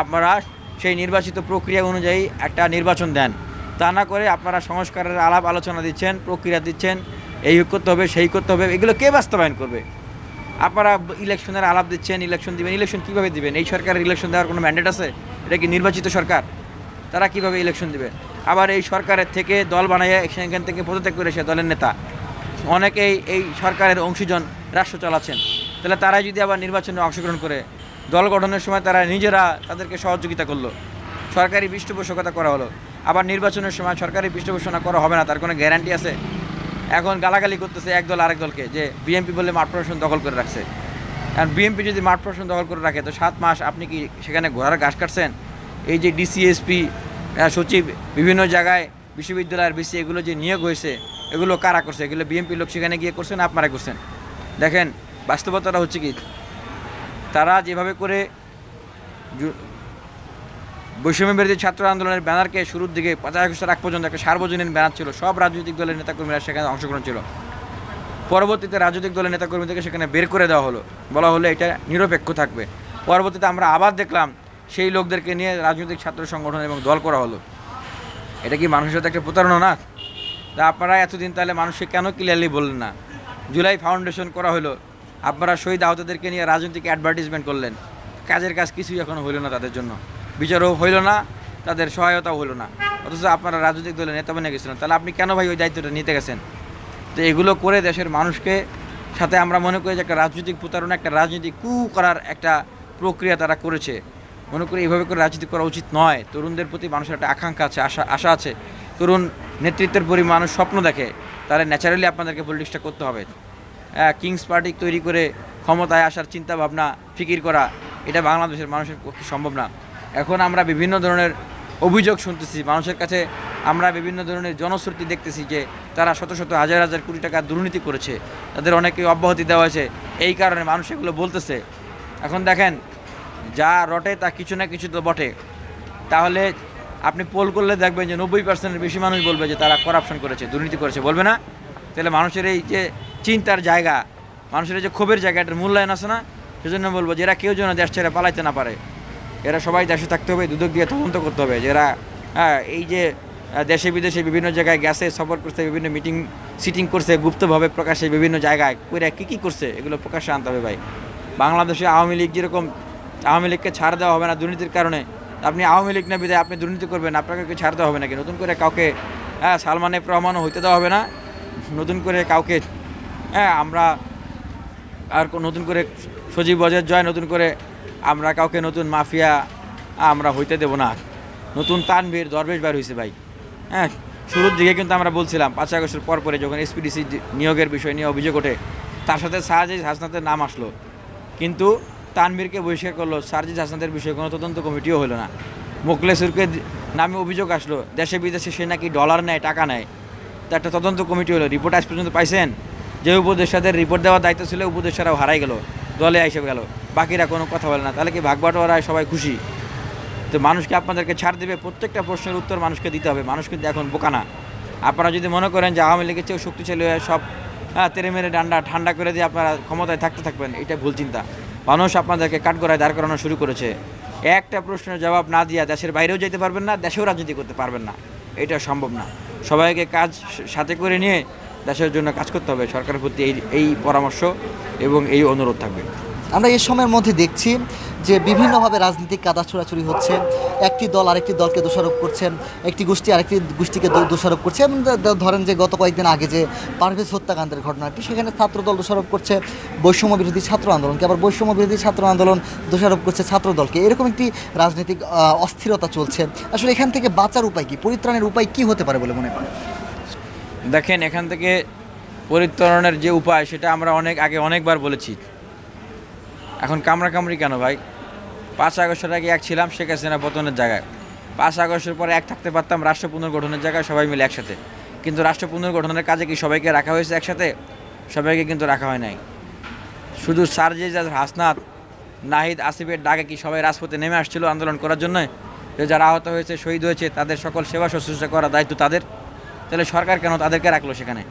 S2: আপনারা সেই নির্বাচিত প্রক্রিয়া অনুযায়ী একটা নির্বাচন দেন। তা না করে আপনারা সংস্কারের আলাপ আলোচনা দিচ্ছেন, প্রক্রিয়া দিচ্ছেন, এই করতে হবে, সেই করতে হবে, এগুলো কে বাস্তবায়ন করবে? আপনারা ইলেকশনের আলাপ দিচ্ছেন, ইলেকশন দিবেন, ইলেকশন কীভাবে দিবেন? এই সরকারের ইলেকশন দেওয়ার কোনো ম্যান্ডেট আছে? এটা কি নির্বাচিত সরকার? তারা কিভাবে ইলেকশন দিবে? আবার এই সরকারের থেকে দল বানাইয়া এখান থেকে পদত্যাগ করে সে দলের নেতা অনেকেই এই সরকারের অংশীজন রাষ্ট্র চালাচ্ছেন। তাহলে তারা যদি আবার নির্বাচনে অংশগ্রহণ করে, দল গঠনের সময় তারা নিজেরা তাদেরকে সহযোগিতা করলো, সরকারি পৃষ্ঠপোষকতা করা হলো, আবার নির্বাচনের সময় সরকারি পৃষ্ঠপোষণা করা হবে না, তার কোনো গ্যারান্টি আছে? এখন গালাগালি করতেছে এক দল আরেক দলকে যে বিএনপি বলে মাঠ প্রশাসন দখল করে রাখছে। আর বিএনপি যদি মাঠ প্রশাসন দখল করে রাখে তো 7 মাস আপনি কি সেখানে ঘোড়ার ঘাস কাটছেন? এই যে ডিসিএসপি সচিব বিভিন্ন জায়গায় বিশ্ববিদ্যালয়ের বিসি এগুলো যে নিয়োগ হয়েছে, এগুলো কারা করছে? এগুলো বিএনপি লোক সেখানে গিয়ে করছেন, আপনারা করছেন। দেখেন বাস্তবতাটা হচ্ছে কি, তারা যেভাবে করে বৈষম্যবিরোধী ছাত্র আন্দোলনের ব্যানারকে শুরুর দিকে 5 আগস্টের আগ পর্যন্ত একটা সার্বজনীন ব্যানার ছিল, সব রাজনৈতিক দলের নেতাকর্মীরা সেখানে অংশগ্রহণ ছিল। পরবর্তীতে রাজনৈতিক দলের নেতাকর্মীদেরকে সেখানে বের করে দেওয়া হলো, বলা হলো এটা নিরপেক্ষ থাকবে। পরবর্তীতে আমরা আবার দেখলাম সেই লোকদেরকে নিয়ে রাজনৈতিক ছাত্র সংগঠন এবং দল করা হলো। এটা কি মানুষের সাথে একটা প্রতারণা না? তা আপনারা এতদিন তাহলে মানুষকে কেন ক্লিয়ারলি বললেন না? জুলাই ফাউন্ডেশন করা হলো, আপনারা শহীদ আহতদেরকে নিয়ে রাজনৈতিক অ্যাডভার্টিজমেন্ট করলেন, কাজের কাজ কিছুই এখনও হইল না, তাদের জন্য বিচারও হইল না, তাদের সহায়তাও হলো না, অথচ আপনারা রাজনৈতিক দলের নেতা বনে গেছিলেন। তাহলে আপনি কেন ভাই ওই দায়িত্বটা নিতে গেছেন? তো এগুলো করে দেশের মানুষকে সাথে আমরা মনে করি যে একটা রাজনৈতিক প্রতারণা, একটা রাজনৈতিক কু করার একটা প্রক্রিয়া তারা করেছে। মনে করি এইভাবে করে রাজনীতি করা উচিত নয়। তরুণদের প্রতি মানুষের একটা আকাঙ্ক্ষা আছে, আশা আছে, তরুণ নেতৃত্বের প্রতি মানুষ স্বপ্ন দেখে, তাহলে ন্যাচারালি আপনাদেরকে পলিটিক্সটা করতে হবে। কিংস পার্টি তৈরি করে ক্ষমতায় আসার চিন্তা ভাবনা ফিকির করা, এটা বাংলাদেশের মানুষের পক্ষে সম্ভব না। এখন আমরা বিভিন্ন ধরনের অভিযোগ শুনতেছি মানুষের কাছে, আমরা বিভিন্ন ধরনের জনশ্রুতি দেখতেছি যে তারা শত শত হাজার হাজার কোটি টাকা দুর্নীতি করেছে, তাদের অনেকে অব্যাহতি দেওয়া হয়েছে, এই কারণে মানুষ এগুলো বলতেছে। এখন দেখেন, যা রটে তা কিছু না কিছু তো বটে। তাহলে আপনি পোল করলে দেখবেন যে 90% বেশি মানুষ বলবে যে তারা করাপশন করেছে, দুর্নীতি করেছে, বলবে না? তাহলে মানুষের এই যে চিন্তার জায়গা, মানুষের এই যে ক্ষোভের জায়গা, এটার মূল্যায়ন আছে না? সেজন্য বলবো যে এরা কেউ যেন দেশ ছেড়ে পালাইতে না পারে, এরা সবাই দেশে থাকতে হবে, দুদক দিয়ে তদন্ত করতে হবে। যারা এই যে দেশে বিদেশে বিভিন্ন জায়গায় গেছে, সফর করছে, বিভিন্ন মিটিং সিটিং করছে, গুপ্তভাবে প্রকাশ্যে বিভিন্ন জায়গায় করে কী করছে, এগুলো প্রকাশ্যে আনতে হবে ভাই। বাংলাদেশে আওয়ামী লীগ যেরকম, আওয়ামী লীগকে ছাড় দেওয়া হবে না দুর্নীতির কারণে, আপনি আওয়ামী লীগ না বিদায় আপনি দুর্নীতি করবেন, আপনাকে ছাড় দেওয়া হবে নাকি? নতুন করে কাউকে সালমান এফ রহমানও হইতে দেওয়া হবে না, নতুন করে কাউকে আমরা আর নতুন করে সজীব ওয়াজেদ জয়, নতুন করে আমরা কাউকে নতুন মাফিয়া আমরা হইতে দেব না। নতুন তানভীর দরবেশ বার হয়েছে ভাই। শুরুর দিকে কিন্তু আমরা বলছিলাম 5 আগস্টের পরে যখন এসপিডিসি নিয়োগের বিষয় নিয়ে অভিযোগ ওঠে, তার সাথে সার্জিস হাসনাতের নাম আসলো, কিন্তু তানভীরকে বহিষ্কার করলো। সার্জিস হাসনাতের বিষয়ে কোনো তদন্ত কমিটিও হলো না। মোখলেসুরকে নামে অভিযোগ আসলো, দেশে বিদেশে সে নাকি ডলার নেয়, টাকা নেয়, তো একটা তদন্ত কমিটি হলো। রিপোর্ট আজ পর্যন্ত পাইছেন? যে উপদেষ্টাদের রিপোর্ট দেওয়ার দায়িত্ব ছিল, উপদেষ্টারাও হারাই গেল, দলে এসে গেল, বাকিরা কোনো কথা বলে না। তাহলে কি ভাগবাটোয়ারায় সবাই খুশি? তো মানুষকে আপনাদেরকে ছাড় দেবে? প্রত্যেকটা প্রশ্নের উত্তর মানুষকে দিতে হবে। মানুষ কিন্তু এখন বোকা না। আপনারা যদি মনে করেন যে আওয়ামী লীগের চেয়েও শক্তিশালী হয়ে সব তেরে মেরে ডান্ডা ঠান্ডা করে দিয়ে আপনারা ক্ষমতায় থাকতে থাকবেন, এটা ভুল চিন্তা। মানুষ আপনাদেরকে কাঠগড়ায় দাঁড় করানো শুরু করেছে। একটা প্রশ্নের জবাব না দিয়া দেশের বাইরেও যেতে পারবেন না, দেশেও রাজনীতি করতে পারবেন না, এটা সম্ভব না। সবাইকে কাজ সাথে করে নিয়ে দেশের জন্য কাজ করতে হবে। সরকারের প্রতি এই পরামর্শ এবং এই অনুরোধ থাকবে।
S1: আমরা এই সময়ের মধ্যে দেখছি যে বিভিন্নভাবে রাজনীতিক কাদা ছোড়াছুড়ি হচ্ছে, একটি দল আরেকটি দলকে দোষারোপ করছেন, একটি গোষ্ঠী আরেকটি গোষ্ঠীকে দোষারোপ করছে। এবং ধরেন যে গত কয়েকদিন আগে যে পারভেজ হত্যাকাণ্ডের ঘটনাটি, সেখানে ছাত্রদল দোষারোপ করছে বৈষম্য বিরোধী ছাত্র আন্দোলনকে, আবার বৈষম্য বিরোধী ছাত্র আন্দোলন দোষারোপ করছে ছাত্র দলকে। এরকম একটি রাজনৈতিক অস্থিরতা চলছে। আসলে এখান থেকে বাঁচার উপায় কি, পরিত্রাণের উপায় কি হতে পারে বলে মনে করেন?
S2: দেখেন, এখান থেকে পরিত্রাণের যে উপায় সেটা আমরা অনেকবার বলেছি। এখন কামড়াকামড়ি কেন ভাই? 5 আগস্টের আগে এক ছিলাম শেখ হাসিনা পতনের জায়গায়, 5 আগস্টের পরে এক থাকতে পারতাম রাষ্ট্র পুনর্গঠনের জায়গায় সবাই মিলে একসাথে। কিন্তু রাষ্ট্র পুনর্গঠনের কাজে কি সবাইকে রাখা হয়েছে একসাথে? সবাইকে কিন্তু রাখা হয় নাই। শুধু সার্জিস হাসনাত নাহিদ আসিফের ডাকে কি সবাই রাজপথে নেমে আসছিল আন্দোলন করার জন্য? যারা আহত হয়েছে, শহীদ হয়েছে, তাদের সকল সেবা শুশ্রূষা করার দায়িত্ব তাদের। তাহলে সরকার কেন তাদেরকে রাখলো সেখানে?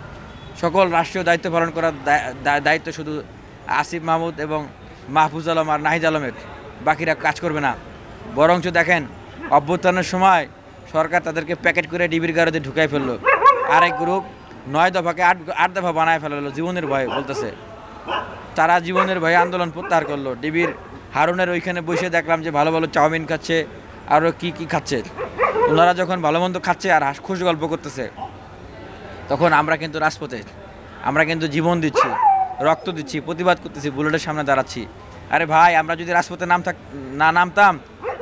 S2: সকল রাষ্ট্রীয় দায়িত্ব পালন করার দায়িত্ব শুধু আসিফ মাহমুদ এবং মাহফুজ আলম আর নাহিদ আলমের, বাকিরা কাজ করবে না। বরঞ্চ দেখেন, অভ্যুত্থানের সময় সরকার তাদেরকে প্যাকেট করে ডিবির গাড়িতে ঢুকাই ফেললো। আরেক গ্রুপ 9 দফাকে 8 দফা বানায় ফেললো জীবনের ভয়ে, বলতেছে তারা জীবনের ভয়ে আন্দোলন প্রত্যাহার করলো। ডিবির হারুনের ওইখানে বসে দেখলাম যে ভালো ভালো চাউমিন খাচ্ছে, আরও কি খাচ্ছে। ওনারা যখন ভালো মন্দ খাচ্ছে আর খুশ গল্প করতেছে, তখন আমরা কিন্তু রাজপথে, আমরা কিন্তু জীবন দিচ্ছি, রক্ত দিচ্ছি, প্রতিবাদ করতেছি, বুলেটের সামনে দাঁড়াচ্ছি। আরে ভাই, আমরা যদি রাজপথে নামতাম,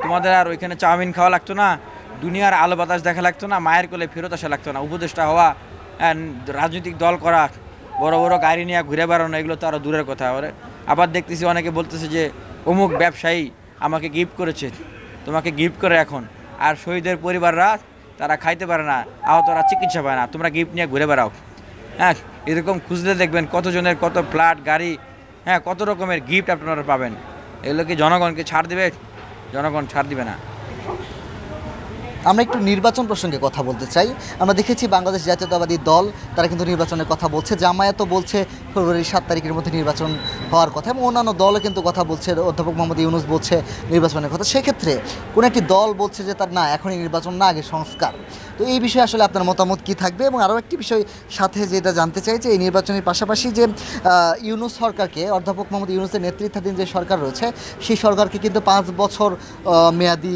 S2: তোমাদের আর ওইখানে চাউমিন খাওয়া লাগতো না, দুনিয়ার আলো বাতাস দেখা লাগতো না, মায়ের কোলে ফেরত আসা লাগতো না। উপদেষ্টা হওয়া, রাজনৈতিক দল করা, বড় বড় গাড়ি নিয়ে ঘুরে বেড়ানো, এগুলো তো আরও দূরের কথা। আবার দেখতেছি অনেকে বলতেছে যে অমুক ব্যবসায়ী আমাকে গিফট করেছে, তোমাকে গিফট করে এখন। আর শহীদের পরিবাররা তারা খাইতে পারে না, আহতরা চিকিৎসা পায় না, তোমরা গিফট নিয়ে ঘুরে বেড়াও। এরকম খুঁজলে দেখবেন কতজনের কত ফ্ল্যাট, গাড়ি, কত রকমের গিফট আপনারা পাবেন। এগুলো কি জনগণকে ছাড় দেবে? জনগণ ছাড় দিবে না।
S1: আমরা একটু নির্বাচন প্রসঙ্গে কথা বলতে চাই। আমরা দেখেছি বাংলাদেশ জাতীয়তাবাদী দল তারা কিন্তু নির্বাচনের কথা বলছে, জামায়াতও বলছে ফেব্রুয়ারি 7 তারিখের মধ্যে নির্বাচন হওয়ার কথা, এবং অন্যান্য দলও কিন্তু কথা বলছে, অধ্যাপক মোহাম্মদ ইউনূস বলছে নির্বাচনের কথা। সেক্ষেত্রে কোনো একটি দল বলছে যে তার না, এখনই নির্বাচন না, আগে সংস্কার। তো এই বিষয়ে আসলে আপনার মতামত কী থাকবে? এবং আরও একটি বিষয় সাথে যেটা জানতে চাই যে এই নির্বাচনের পাশাপাশি যে ইউনূস সরকারকে, অধ্যাপক মোহাম্মদ ইউনূসের নেতৃত্বাধীন যে সরকার রয়েছে সেই সরকারকে কিন্তু 5 বছর মেয়াদি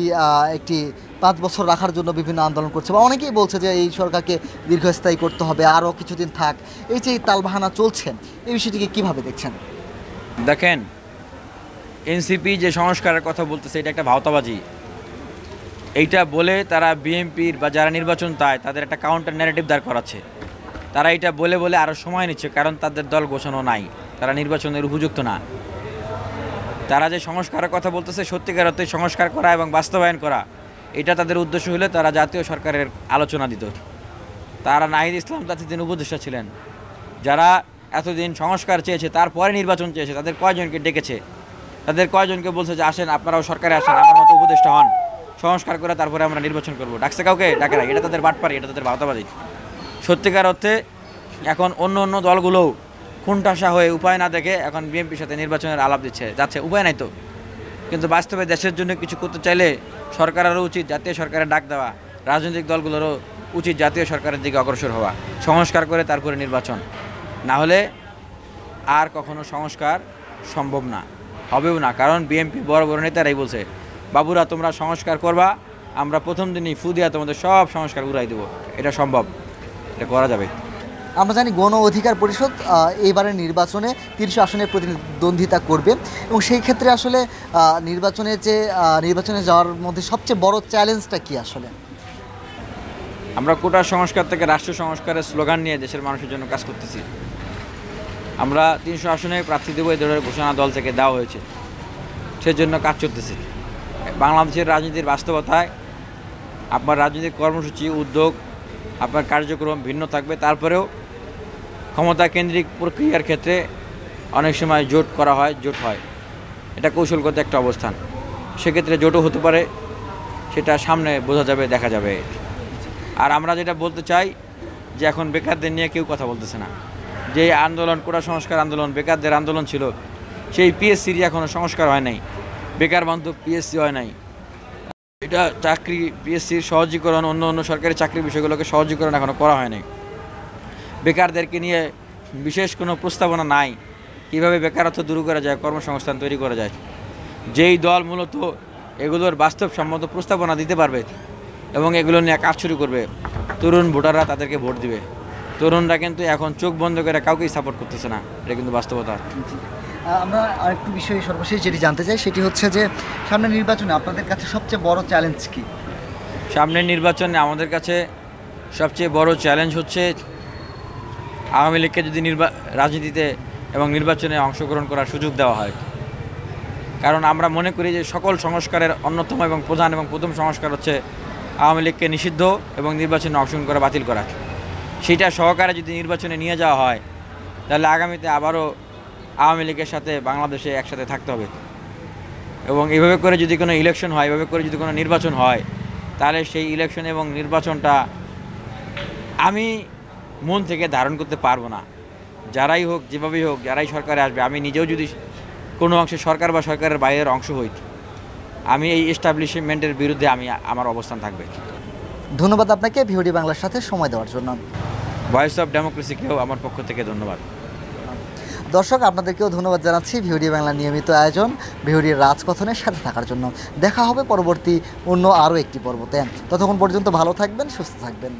S1: একটি 5 বছর রাখার জন্য বিভিন্ন আন্দোলন করছে, বা অনেকেই বলছে যে এই সরকারকে দীর্ঘস্থায়ী করতে হবে, আরও কিছুদিন থাক। এই যে তালবাহানা চলছে, এই বিষয়টিকে কীভাবে দেখছেন?
S2: দেখেন, এনসিপি যে সংস্কারের কথা বলতেছে এটা একটা ভাওতাবাজি। এইটা বলে তারা বিএনপির বা যারা নির্বাচন চায় তাদের একটা কাউন্টার ন্যারেটিভ দাঁড় করাচ্ছে। তারা এটা বলে বলে আরও সময় নিচ্ছে, কারণ তাদের দল ঘোষণা নাই, তারা নির্বাচনের উপযুক্ত না। তারা যে সংস্কারের কথা বলতেছে সত্যিকার অর্থে সংস্কার করা এবং বাস্তবায়ন করা, এটা তাদের উদ্দেশ্য হলে তারা জাতীয় সরকারের আলোচনা দিত। তারা নাহিদ ইসলাম তাদের উপদেষ্টা ছিলেন, যারা এতদিন সংস্কার চেয়েছে, তারপরে নির্বাচন চেয়েছে, তাদের কয়জনকে ডেকেছে, তাদের কয়জনকে বলছে যে আসেন আপনারাও সরকারে আসেন, আমার মতো উপদেষ্টা হন, সংস্কার করে তারপরে আমরা নির্বাচন করব। ডাকছে কাউকে? ডাকে না। এটা তাদের বাটপারি, এটা তাদের ভাওতাবাজি। সত্যিকার অর্থে এখন অন্য অন্য দলগুলোও খুনটাসা হয়ে উপায় না দেখে এখন বিএনপির সাথে নির্বাচনের আলাপ দিচ্ছে, যাচ্ছে, উপায় নাই তো। কিন্তু বাস্তবে দেশের জন্য কিছু করতে চাইলে সরকারেরও উচিত জাতীয় সরকারের ডাক দেওয়া, রাজনৈতিক দলগুলোরও উচিত জাতীয় সরকারের দিকে অগ্রসর হওয়া, সংস্কার করে তারপরে নির্বাচন। না হলে আর কখনো সংস্কার সম্ভব না, হবেও না। কারণ বিএনপি বড় বড় নেতারাই বলছে, বাবুরা তোমরা সংস্কার করবা, আমরা প্রথম দিনই ফু দিয়া তোমাদের সব সংস্কার উড়াই দেবো। এটা সম্ভব, এটা করা যাবে।
S1: আমরা জানি গণ অধিকার পরিষদ এইবারের নির্বাচনে 300 আসনে প্রতিদ্বন্দ্বিতা করবে, এবং সেই ক্ষেত্রে আসলে নির্বাচনে যাওয়ার মধ্যে সবচেয়ে বড় চ্যালেঞ্জটা কি আসলে?
S2: আমরা কোটা সংস্কার থেকে রাষ্ট্র সংস্কারের স্লোগান নিয়ে দেশের মানুষের জন্য কাজ করতেছি। আমরা 300 আসনে প্রার্থী দেবো, এই ধরনের ঘোষণা দল থেকে দেওয়া হয়েছে, সেজন্য কাজ করতেছি। বাংলাদেশের রাজনীতির বাস্তবতায় আপনার রাজনৈতিক কর্মসূচি, উদ্যোগ, আপনার কার্যক্রম ভিন্ন থাকবে, তারপরেও ক্ষমতা কেন্দ্রিক প্রক্রিয়ার ক্ষেত্রে অনেক সময় জোট করা হয়, জোট হয়, এটা কৌশলগত একটা অবস্থান। সেক্ষেত্রে জোটও হতে পারে, সেটা সামনে বোঝা যাবে, দেখা যাবে। আর আমরা যেটা বলতে চাই যে এখন বেকারদের নিয়ে কেউ কথা বলতেছে না। যে আন্দোলন, কোটা সংস্কার আন্দোলন, বেকারদের আন্দোলন ছিল, সেই পিএসসির এখনও সংস্কার হয় নাই, বেকার বান্ধব পিএসসি হয় নাই। এটা চাকরি, পিএসসির সহজীকরণ, অন্য অন্য সরকারি চাকরির বিষয়গুলোকে সহজীকরণ এখনও করা হয় নাই। বেকারদেরকে নিয়ে বিশেষ কোনো প্রস্তাবনা নাই, কীভাবে বেকারত্ব দূর করা যায়, কর্মসংস্থান তৈরি করা যায়। যেই দল মূলত এগুলোর বাস্তবসম্মত প্রস্তাবনা দিতে পারবে এবং এগুলো নিয়ে কাজ শুরু করবে, তরুণ ভোটাররা তাদেরকে ভোট দিবে। তরুণরা কিন্তু এখন চোখ বন্ধ করে কাউকেই সাপোর্ট করতেছে না, এটা কিন্তু বাস্তবতা।
S1: আমরা আরেকটু বিষয় সর্বশেষ যেটি জানতে চাই সেটি হচ্ছে যে সামনের নির্বাচনে আপনাদের কাছে সবচেয়ে বড় চ্যালেঞ্জ কি?
S2: সামনের নির্বাচনে আমাদের কাছে সবচেয়ে বড় চ্যালেঞ্জ হচ্ছে আওয়ামী লীগকে যদি রাজনীতিতে এবং নির্বাচনে অংশগ্রহণ করার সুযোগ দেওয়া হয়। কারণ আমরা মনে করি যে সকল সংস্কারের অন্যতম এবং প্রধান এবং প্রথম সংস্কার হচ্ছে আওয়ামী লীগকে নিষিদ্ধ এবং নির্বাচনে অংশগ্রহণ করা বাতিল করা। সেইটা সহকারে যদি নির্বাচনে নিয়ে যাওয়া হয়, তাহলে আগামীতে আবারও আওয়ামী লীগের সাথে বাংলাদেশে একসাথে থাকতে হবে। এবং এইভাবে করে যদি কোনো ইলেকশন হয়, এভাবে করে যদি কোনো নির্বাচন হয়, তাহলে সেই ইলেকশন এবং নির্বাচনটা আমি মন থেকে ধারণ করতে পারবো না। যারাই হোক, যেভাবেই হোক, যারাই সরকারে আসবে, আমি নিজেও যদি কোনো অংশে সরকার বা সরকারের বাইরের অংশ হই, আমি এই এস্টাবলিশমেন্টের বিরুদ্ধে আমার অবস্থান থাকবে।
S1: ধন্যবাদ আপনাকে ভিওডি বাংলার সাথে সময় দেওয়ার জন্য।
S2: ভয়েস অফ ডেমোক্রেসিকেও আমার পক্ষ থেকে ধন্যবাদ।
S1: দর্শক, আপনাদেরকেও ধন্যবাদ জানাচ্ছি ভিওডি বাংলার নিয়মিত আয়োজন ভিওডির রাজকথনের সাথে থাকার জন্য। দেখা হবে পরবর্তী অন্য আরও একটি পর্বতে। ততক্ষণ পর্যন্ত ভালো থাকবেন, সুস্থ থাকবেন।